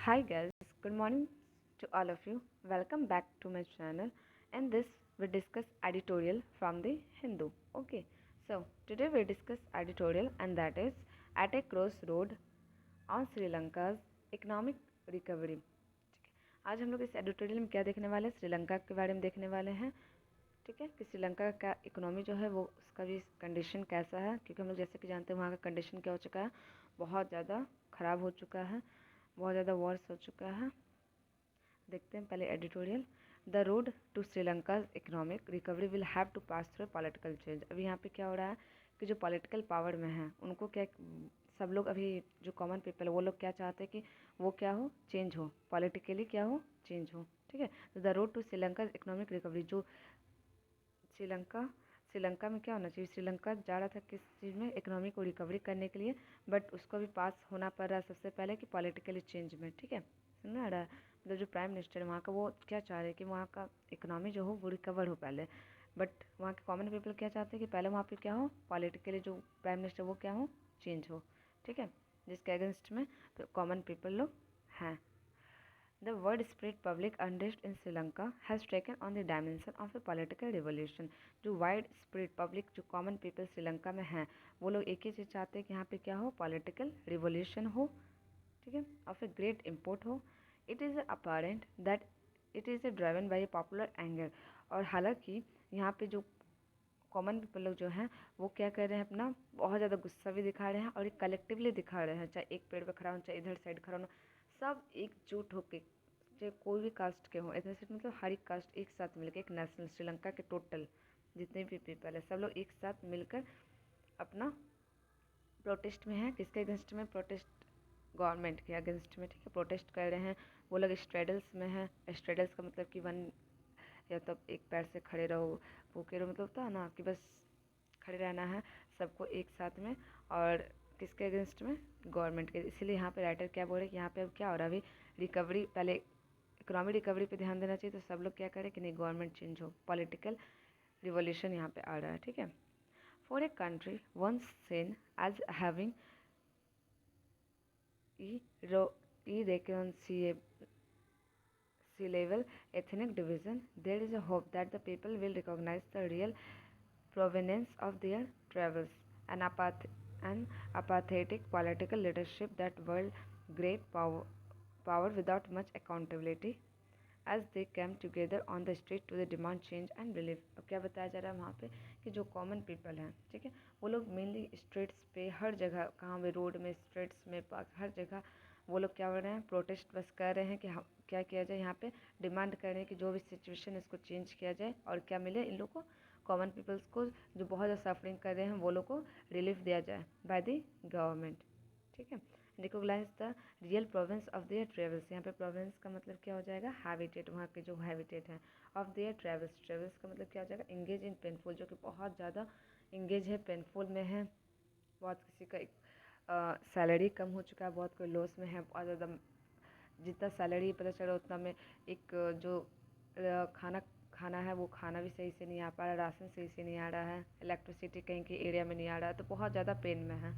Hi guys, good morning to all of you. Welcome back to my channel. And this we discuss editorial from the Hindu. Okay, so today we discuss editorial and that is at a crossroad on Sri Lanka's economic recovery. आज हम लोग इस editorial में क्या देखने वाले हैं, श्रीलंका के बारे में देखने वाले हैं। ठीक है कि श्रीलंका का इकोनॉमी जो है वो उसका भी कंडीशन कैसा है, क्योंकि हम लोग जैसे कि जानते हैं वहाँ का कंडीशन क्या हो चुका है, बहुत ज़्यादा ख़राब हो चुका है, बहुत ज़्यादा वर्स हो चुका है। देखते हैं पहले editorial. The road to Sri Lanka economic recovery will have to pass through political change. अभी यहाँ पे क्या हो रहा है कि जो पॉलिटिकल पावर में है उनको क्या, सब लोग अभी जो कॉमन पीपल है वो लोग क्या चाहते हैं कि वो क्या हो, चेंज हो, पॉलिटिकली क्या हो, चेंज हो। ठीक है, the road to Sri Lanka economic recovery, जो श्रीलंका श्रीलंका में क्या होना चाहिए, श्रीलंका जा रहा था किस चीज़ में, इकोनॉमी को रिकवरी करने के लिए, बट उसको भी पास होना पड़ रहा है सबसे पहले कि पॉलिटिकली चेंज में। ठीक है, सुनना आ रहा है, मतलब जो प्राइम मिनिस्टर है वहाँ का वो क्या चाह रहे हैं कि वहाँ का इकोनॉमी जो हो वो रिकवर हो पहले, बट वहाँ के कॉमन पीपल क्या चाहते हैं कि पहले वहाँ पे क्या हो, पॉलिटिकली जो प्राइम मिनिस्टर वो क्या हो, चेंज हो। ठीक है, जिसके अगेंस्ट में तो कॉमन पीपल लोग हैं। The widespread public unrest in Sri Lanka has taken on the dimension of a political revolution. जो widespread public, जो common people श्रीलंका में हैं, वो लोग एक ही चीज़ चाहते हैं कि यहाँ पे क्या हो, political revolution हो। ठीक है, of a great import हो। It is apparent that it is driven by a popular anger। और हालांकि यहाँ पे जो कॉमन पीपल लोग जो हैं वो क्या कर रहे हैं, अपना बहुत ज़्यादा गुस्सा भी दिखा रहे हैं और एक कलेक्टिवली दिखा रहे हैं, चाहे एक पेड़ पर खड़ा हो, चाहे इधर साइड खड़ा हो, सब एकजुट होके, चाहे कोई भी कास्ट के हों, इधर से मतलब हर एक कास्ट एक साथ मिलकर, एक नेशनल श्रीलंका के टोटल जितने भी पीपल है सब लोग एक साथ मिलकर अपना प्रोटेस्ट में है। किसके अगेंस्ट में प्रोटेस्ट, गवर्नमेंट के अगेंस्ट में। ठीक है, प्रोटेस्ट कर रहे हैं वो लोग, स्ट्रेडल्स में है। स्ट्रेडल्स का मतलब कि वन, या तो एक पैर से खड़े रहो, भूखे रहो, मतलब होता है ना कि बस खड़े रहना है सबको एक साथ में, और किसके अगेंस्ट में, गवर्नमेंट के। इसीलिए यहाँ पे राइटर क्या बोल रहे हैं कि यहाँ पे अब क्या हो रहा है, अभी रिकवरी, पहले इकोनॉमिक रिकवरी पे ध्यान देना चाहिए, तो सब लोग क्या करें कि नहीं, गवर्नमेंट चेंज हो, पॉलिटिकल रिवोल्यूशन यहाँ पे आ रहा है। ठीक है, for a country once seen as having irreconcilable ethnic division, there is a hope that the people will recognize the real provenance of their travels, an, an apathetic political leadership that wield great power without much accountability as they came together on the street to the demand change and relief। अब क्या बताया जा रहा है वहाँ पे कि जो कॉमन पीपल हैं, ठीक है, वो लोग मेनली स्ट्रीट्स पे, हर जगह, कहाँ भी रोड में, स्ट्रीट्स में, पार्क, हर जगह वो लोग क्या कर रहे हैं, प्रोटेस्ट बस कर रहे हैं कि हम क्या किया जाए, यहाँ पे डिमांड कर रहे हैं कि जो भी सिचुएशन है इसको चेंज किया जाए और क्या मिले इन लोग को, कॉमन पीपल्स को जो बहुत ज़्यादा सफरिंग कर रहे हैं वो लोग को रिलीफ दिया जाए बाय द गवर्नमेंट। ठीक है, recognise the real province of their travels. यहाँ पे प्रोविंस का मतलब क्या हो जाएगा, हैबिटेट, वहाँ के जो हैबिटेट हैं, ऑफ देयर ट्रेवल्स, ट्रेवल्स का मतलब क्या हो जाएगा, इंगेज इन पेनफुल, जो कि बहुत ज़्यादा इंगेज है, पेनफुल में है, बहुत किसी का सैलरी कम हो चुका है, बहुत कोई लॉस में है, बहुत ज़्यादा, जितना सैलरी पता चला उतना में एक जो खाना खाना है वो खाना भी सही से नहीं आ पा रहा, राशन सही से नहीं आ रहा है, इलेक्ट्रिसिटी कहीं के एरिया में नहीं आ रहा है, तो बहुत ज़्यादा पेन में है।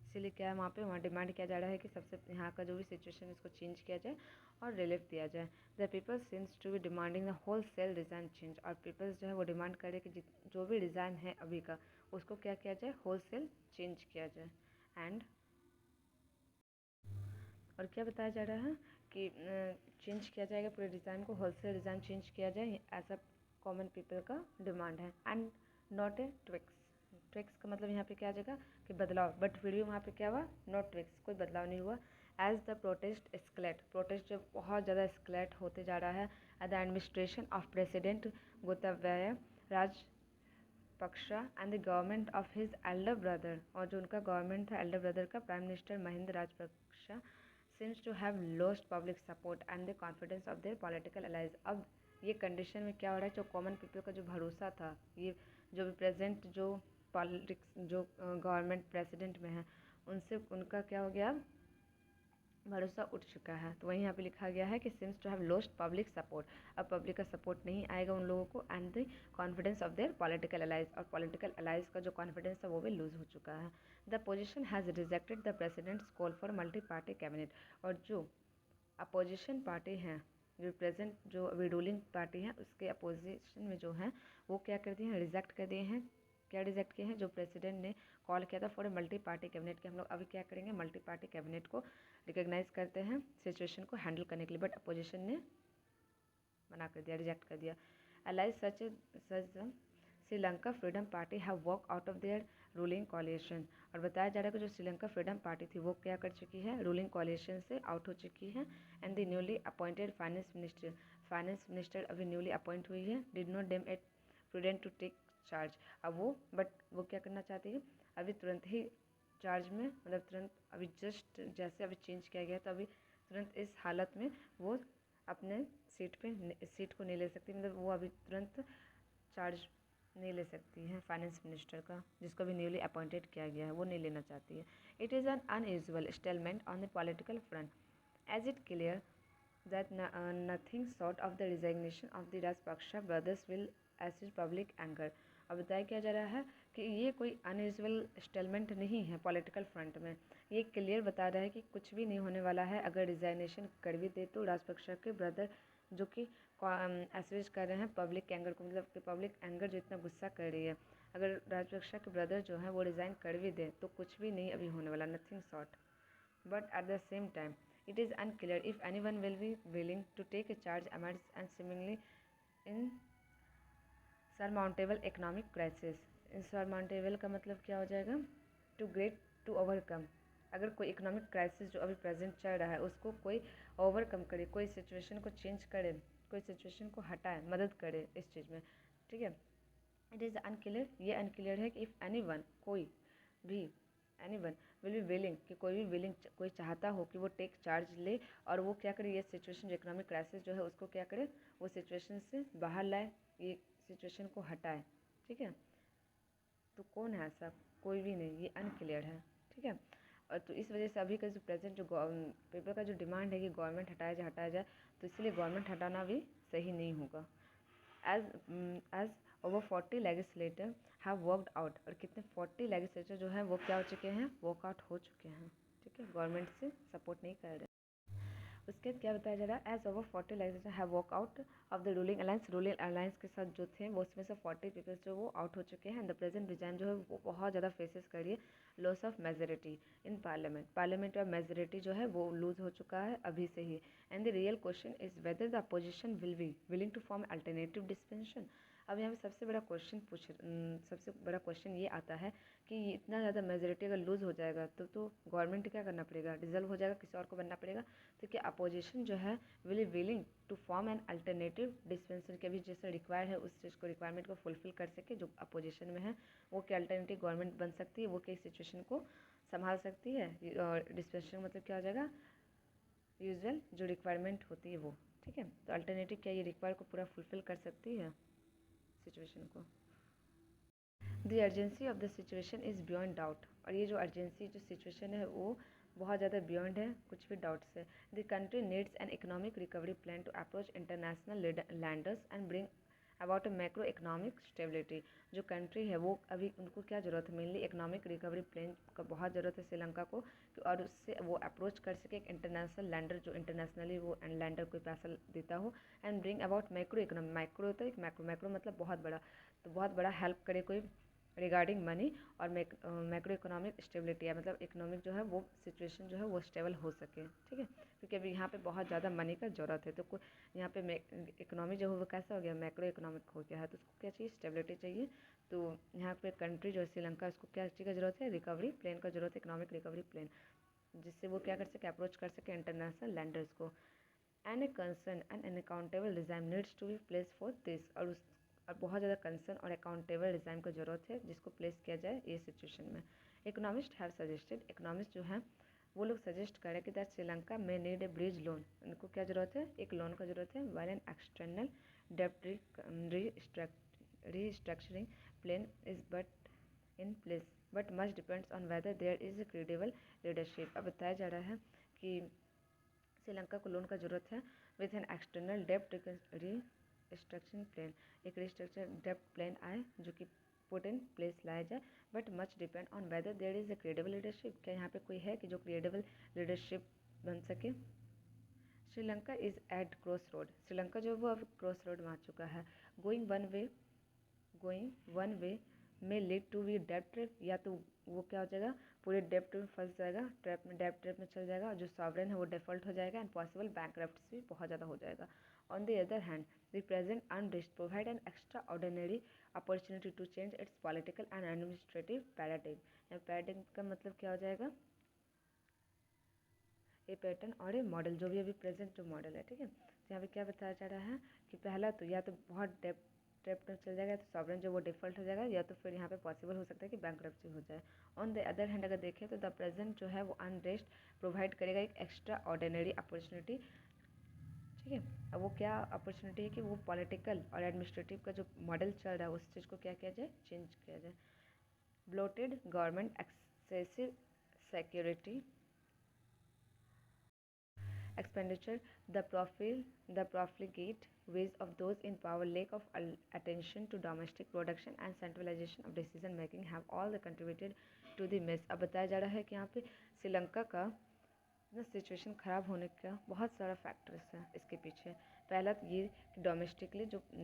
इसीलिए क्या है, वहाँ डिमांड किया जा रहा है कि सबसे यहाँ का जो भी सिचुएशन है इसको चेंज किया जाए और रिलीफ दिया जाए। The people seems to be demanding the whole sale design change. और पीपल्स जो है वो डिमांड करे कि जो भी डिज़ाइन है अभी का उसको क्या किया जाए, होल सेल चेंज किया जाए। एंड और क्या बताया जा रहा है कि चेंज किया जाएगा पूरे डिज़ाइन को, होलसेल डिज़ाइन चेंज किया जाए, ऐसा कॉमन पीपल का डिमांड है। And not a tweaks, tweaks का मतलब यहाँ पे क्या आ जाएगा कि बदलाव, बट फिर भी वहाँ पे क्या हुआ, नॉट ट्विक्स, कोई बदलाव नहीं हुआ। As the protest escalate, protest जब बहुत ज़्यादा एस्केलेट होते जा रहा है, at the administration of president Gotabaya Rajapaksa and the government of his elder brother, और जो उनका गवर्नमेंट था एल्डर ब्रदर का, prime minister Mahinda Rajapaksa seems to have lost public support and the confidence of their political allies। अब ये कंडीशन में क्या हो रहा है, जो कॉमन पीपल का जो भरोसा था, ये जो भी प्रेजेंट जो पॉलिटिक्स, जो गवर्नमेंट प्रेसिडेंट में है, उनसे उनका क्या हो गया, भरोसा उठ चुका है। तो वहीं यहाँ पे लिखा गया है कि seems to have lost public support, अब पब्लिक का सपोर्ट नहीं आएगा उन लोगों को, and the confidence of their political allies, और पॉलिटिकल अलाइज का जो कॉन्फिडेंस है वो भी लूज़ हो चुका है। The opposition has rejected the president's call for multi party cabinet. और जो अपोजिशन पार्टी हैं, जो प्रेजेंट जो अभी रूलिंग पार्टी है उसके अपोजिशन में जो हैं वो क्या कर दिए हैं, रिजेक्ट कर दिए हैं। क्या रिजेक्ट किए हैं, जो प्रेसिडेंट ने कॉल किया था फॉर मल्टी पार्टी कैबिनेट कि हम लोग अभी क्या करेंगे, मल्टी पार्टी कैबिनेट को रिकॉग्नाइज करते हैं सिचुएशन को हैंडल करने के लिए, बट अपोजिशन ने मना कर दिया, रिजेक्ट कर दिया। Allies such Sri Lanka Freedom Party have walk out of their ruling coalition. और बताया जा रहा है कि जो श्रीलंका फ्रीडम पार्टी थी वो क्या कर चुकी है, रूलिंग कोalition से आउट हो चुकी है। And the newly appointed finance minister अभी न्यूली अपॉइंट हुई है, did not deem it prudent to take charge. अब वो क्या करना चाहती है, अभी तुरंत ही चार्ज में, मतलब तुरंत अभी जस्ट जैसे अभी चेंज किया गया तो अभी तुरंत इस हालत में वो अपने सीट को नहीं ले सकती, मतलब वो अभी तुरंत चार्ज नहीं ले सकती है फाइनेंस मिनिस्टर का, जिसको भी न्यूली अपॉइंटेड किया गया है, वो नहीं लेना चाहती है। It is an unusual stalemate on the political front as it clear that nothing short of the resignation of the Rajapaksa brothers will assuage public anger. अब बताया क्या जा रहा है कि ये कोई अनयूजुअल स्टेलमेंट नहीं है पॉलिटिकल फ्रंट में, ये क्लियर बता रहा है कि कुछ भी नहीं होने वाला है अगर रिजाइनेशन कर भी दे तो राजपक्षा के ब्रदर, जो कि एसवेज कर रहे हैं पब्लिक एंगर को, मतलब कि पब्लिक एंगर जो इतना गुस्सा कर रही है, अगर राजपक्षा के ब्रदर जो है वो रिज़ाइन कर भी दे तो कुछ भी नहीं अभी होने वाला, nothing short. But at the same time it is unclear if anyone will be willing to take a charge amidst and seemingly insurmountable economic crisis। insurmountable का मतलब क्या हो जाएगा, टू ग्रेट टू ओवरकम। अगर कोई इकोनॉमिक क्राइसिस जो अभी present चल रहा है उसको कोई ओवरकम करे, कोई सिचुएशन को चेंज करे, कोई सिचुएशन को हटाए, मदद करे इस चीज़ में, ठीक है। इट इज़ अनक्लियर, ये अनक्लियर है कि इफ़ एनी वन, कोई भी, any one will be willing, कि कोई भी विलिंग, कोई चाहता हो कि वो टेक चार्ज ले और वो क्या करे, ये सिचुएशन जो इकोनॉमिक क्राइसिस जो है उसको क्या करे, वो सिचुएशन से बाहर लाए, ये सिचुएशन को हटाए, ठीक है। तो कौन है ऐसा, कोई भी नहीं, ये अनक्लियर है, ठीक है। और तो इस वजह से अभी का जो प्रेजेंट जो पेपर का जो डिमांड है कि गवर्नमेंट हटाया जाए, तो इसलिए गवर्नमेंट हटाना भी सही नहीं होगा। As over 40 legislator have worked out, और कितने 40 लेजिस्लेटर जो हैं वो क्या हो चुके हैं, वर्कआउट हो चुके हैं, ठीक है, गवर्नमेंट से सपोर्ट नहीं कर रहे। उसके बाद क्या बताया जा रहा है, as over 40 legislator have work out of the ruling alliance के साथ जो थे वो उसमें से 40 पीपल्स जो वो आउट हो चुके हैं। द प्रेजेंट डिजाइन जो है वो बहुत ज़्यादा फेसेस कर रही है loss of majority in parliament और मेजोरिटी जो है वो लूज हो चुका है अभी से ही। And the real question is whether the opposition will be willing to form alternative dispensation. अब यहाँ पे सबसे बड़ा क्वेश्चन ये आता है कि इतना ज़्यादा मेजोरिटी अगर लूज़ हो जाएगा तो गवर्नमेंट क्या करना पड़ेगा, डिजल्व हो जाएगा, किसी और को बनना पड़ेगा। तो क्या अपोजिशन जो है will willing to form an alternative dispenser, के अभी जैसे रिक्वायर्ड है उस चीज़ को, रिक्वायरमेंट को फुलफिल कर सके जो अपोजिशन में है, वो क्या अल्टरनेटिव गवर्नमेंट बन सकती है, वो क्या सिचुएशन को संभाल सकती है। और डिस्पेंसर मतलब क्या हो जाएगा, यूजुअल जो रिक्वायरमेंट होती है वो, ठीक है। तो अल्टरनेटिव क्या ये रिक्वायर को पूरा फुलफिल कर सकती है सिचुएशन को। The urgency of the situation is beyond doubt, और ये जो अर्जेंसी जो सिचुएशन है वो बहुत ज़्यादा बियॉन्ड है कुछ भी डाउट से। The country needs an economic recovery plan to approach international lenders and bring about a macro economic stability. जो कंट्री है वो अभी उनको क्या ज़रूरत है, मेनली इकोनॉमिक रिकवरी प्लान का बहुत ज़रूरत है श्रीलंका को, और उससे वो अप्रोच कर सके एक इंटरनेशनल लैंडर, जो इंटरनेशनली वो लैंडर कोई पैसा देता हो, and bring about macro economy, micro होता है एक मैक्रो मतलब बहुत बड़ा, तो बहुत बड़ा हेल्प करे कोई रिगार्डिंग मनी, और मैक्रो इकोनॉमिक स्टेबिलिटी है, मतलब इकोनॉमिक जो है वो सिचुएशन जो है वो स्टेबल हो सके, ठीक है। क्योंकि अभी यहाँ पे बहुत ज़्यादा मनी का ज़रूरत है, तो यहाँ पे इकोनॉमी जो है वो कैसा हो गया, मैक्रो इकोनॉमिक हो गया है, तो उसको क्या चाहिए, स्टेबिलिटी चाहिए। तो यहाँ पे कंट्री जो है श्रीलंका, उसको क्या चीज़ का ज़रूरत है, रिकवरी प्लान का ज़रूरत है, इकोनॉमिक रिकवरी प्लान, जिससे वो क्या कर सके, अप्रोच कर सके इंटरनेशनल लैंडर्स को। And a concern and an accountable regime needs to be place for this, और बहुत ज़्यादा कंसर्न और अकाउंटेबल रिजाइम का ज़रूरत है जिसको प्लेस किया जाए ये सिचुएशन में। इकोनॉमिस्ट हैव सजेस्टेड, इकोनॉमिस्ट जो है वो लोग सजेस्ट करें कि दैट श्रीलंका में नीड ए ब्रिज लोन, उनको क्या ज़रूरत है, एक लोन का ज़रूरत है, वाइल एन एक्सटर्नल डेप्ट restructuring plan is but in place but much depends on whether there is credible leadership. अब बताया जा रहा है कि श्रीलंका को लोन का ज़रूरत है विथ एन एक्सटर्नल डेप्ट रिस्ट्रक्चरिंग प्लान, एक रिस्ट्रक्चर डेप्ट प्लान आए जो कि पुट इन प्लेस लाया जाए, but much depend on whether there is a credible leadership. क्या यहाँ पे कोई है कि जो क्रेडिबल लीडरशिप बन सके। Sri Lanka is at cross road, Sri Lanka जो वो अब क्रॉस रोड में आ चुका है। गोइंग वन वे में लीड टू वी डेब्ट ट्रैप, या तो वो क्या हो जाएगा, पूरे डेब्ट में फंस जाएगा, डेब्ट ट्रैप में चल जाएगा, जो सॉवरेन है वो डिफॉल्ट हो जाएगा, एंड पॉसिबल बैंकरप्सी भी बहुत ज़्यादा हो जाएगा। On the other hand the present unrest provide an extra ordinary opportunity to change its political and administrative paradigm. Paradigm का मतलब क्या हो जाएगा, ये पैटर्न और ये मॉडल, जो भी अभी प्रेजेंट जो मॉडल है, ठीक है। तो यहाँ पे क्या बताया जा रहा है कि पहला तो या तो बहुत डेप्ट में चल जाएगा, तो सॉवरेन जो वो डिफॉल्ट हो जाएगा, या तो फिर यहाँ पे पॉसिबल हो सकता है कि बैंकरप्सी हो जाए। ऑन द अदर हैंड अगर देखें तो द प्रेजेंट जो है वो अनरेस्ट प्रोवाइड करेगा एक एक्स्ट्रा ऑर्डिनरी अपॉर्चुनिटी, ठीक है। अब वो क्या अपॉर्चुनिटी है कि वो पॉलिटिकल और एडमिनिस्ट्रेटिव का जो मॉडल चल रहा है उस चीज़ को क्या किया जाए, चेंज किया जाए। Bloated government, excessive security expenditure, the profligate ways of those in power, lack of attention to domestic production and centralization of decision making have all contributed to the mess। अब बताया जा रहा है कि यहाँ पे श्रीलंका का ना सिचुएशन ख़राब होने का बहुत सारा फैक्टर्स हैं इसके पीछे। पहला तो ये कि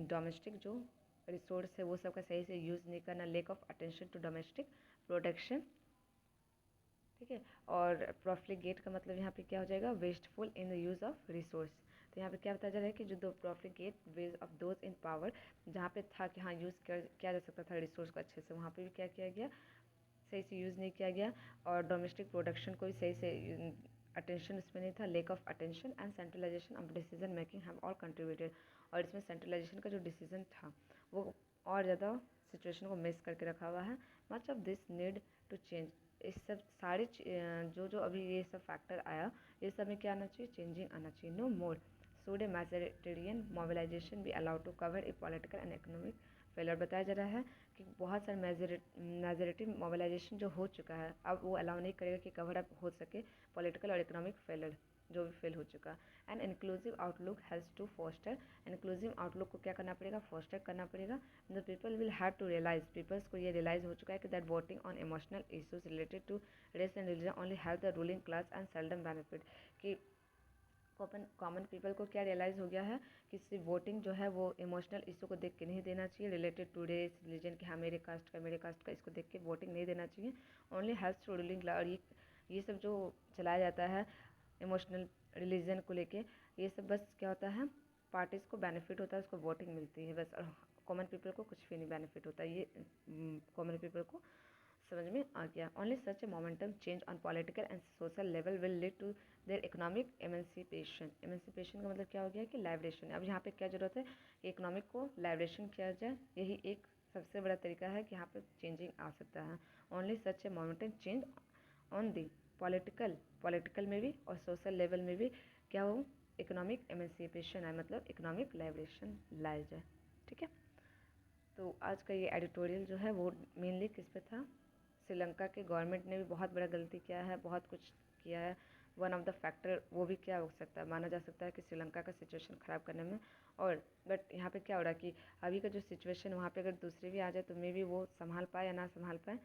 डोमेस्टिक जो रिसोर्स है वो सबका सही से यूज़ नहीं करना, lack of attention to domestic production, ठीक है। और प्रॉफिलिगेट का मतलब यहाँ पे क्या हो जाएगा, wasteful in the use of resource. तो यहाँ पे क्या बताया जा रहा है कि जो दो profligate ways of those in power, जहाँ पे था कि हाँ यूज़ किया जा सकता था रिसोर्स को अच्छे से, वहाँ पे भी क्या किया गया, सही से यूज़ नहीं किया गया। और डोमेस्टिक प्रोडक्शन को भी सही से अटेंशन इसमें नहीं था, lack of attention and centralisation of decision making have all contributed. और इसमें सेंट्रलाइजेशन का जो डिसीजन था वो और ज़्यादा सिचुएशन को मिस करके रखा हुआ है। Much of this need to change, इस सब सारे जो अभी ये सब फैक्टर आया, ये सब में क्या आना चाहिए, चेंजिंग आना चाहिए। No more should a majoritarian mobilisation be allowed to cover a political and economic failure. बताया जा रहा है कि बहुत सारे मेजोरिटी मोबिलाइजेशन जो हो चुका है अब वो अलाउ नहीं करेगा कि कवर अप हो सके पॉलिटिकल और इकोनॉमिक फेलर जो भी फेल हो चुका। And inclusive outlook has to foster, inclusive outlook को क्या करना पड़ेगा, फोस्टर करना पड़ेगा। The people will have to realise, peoples को ये रियलाइज हो चुका है कि that voting on emotional issues related to race and religion only help the ruling class and seldom benefit. कि कॉमन पीपल को क्या रियलाइज़ हो गया है कि सिर्फ वोटिंग जो है वो इमोशनल इशू को देख के नहीं देना चाहिए, रिलेटेड टू रेस रिलीजन कि हाँ मेरे कास्ट का इसको देख के वोटिंग नहीं देना चाहिए। Only helps to ruling class. और ये सब जो चलाया जाता है इमोशनल रिलीजन को लेके, ये सब बस क्या होता है, पार्टीज़ को बेनिफिट होता है, उसको वोटिंग मिलती है बस, और कॉमन पीपल को कुछ भी नहीं बेनिफिट होता। ये कॉमन पीपल को समझ में आ गया। Only such a momentum change on political and social level will lead to their economic emancipation. Emancipation का मतलब क्या हो गया कि लाइब्रेशन। अब यहाँ पे क्या ज़रूरत है, इकोनॉमिक को लाइब्रेशन किया जाए, यही एक सबसे बड़ा तरीका है कि यहाँ पे चेंजिंग आ सकता है। Only such a momentum change on the political में भी और सोशल लेवल में भी क्या हो, इकोनॉमिक एमेंसिपेशन है, मतलब इकोनॉमिक लाइब्रेशन लाया जाए, ठीक है। तो आज का ये एडिटोरियल जो है वो मेनली किस पे था, श्रीलंका के गवर्नमेंट ने भी बहुत बड़ा गलती किया है, बहुत कुछ किया है। वन ऑफ द फैक्टर वो भी क्या हो सकता है, माना जा सकता है कि श्रीलंका का सिचुएशन ख़राब करने में। और बट यहाँ पे क्या हो रहा है कि अभी का जो सिचुएशन वहाँ पे अगर दूसरे भी आ जाए तो मे भी वो संभाल पाए या ना संभाल पाए।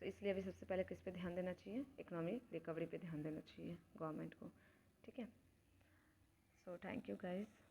तो इसलिए अभी सबसे पहले किस पे ध्यान देना चाहिए, इकोनॉमिक रिकवरी पे ध्यान देना चाहिए गवर्नमेंट को, ठीक है। So thank you guys.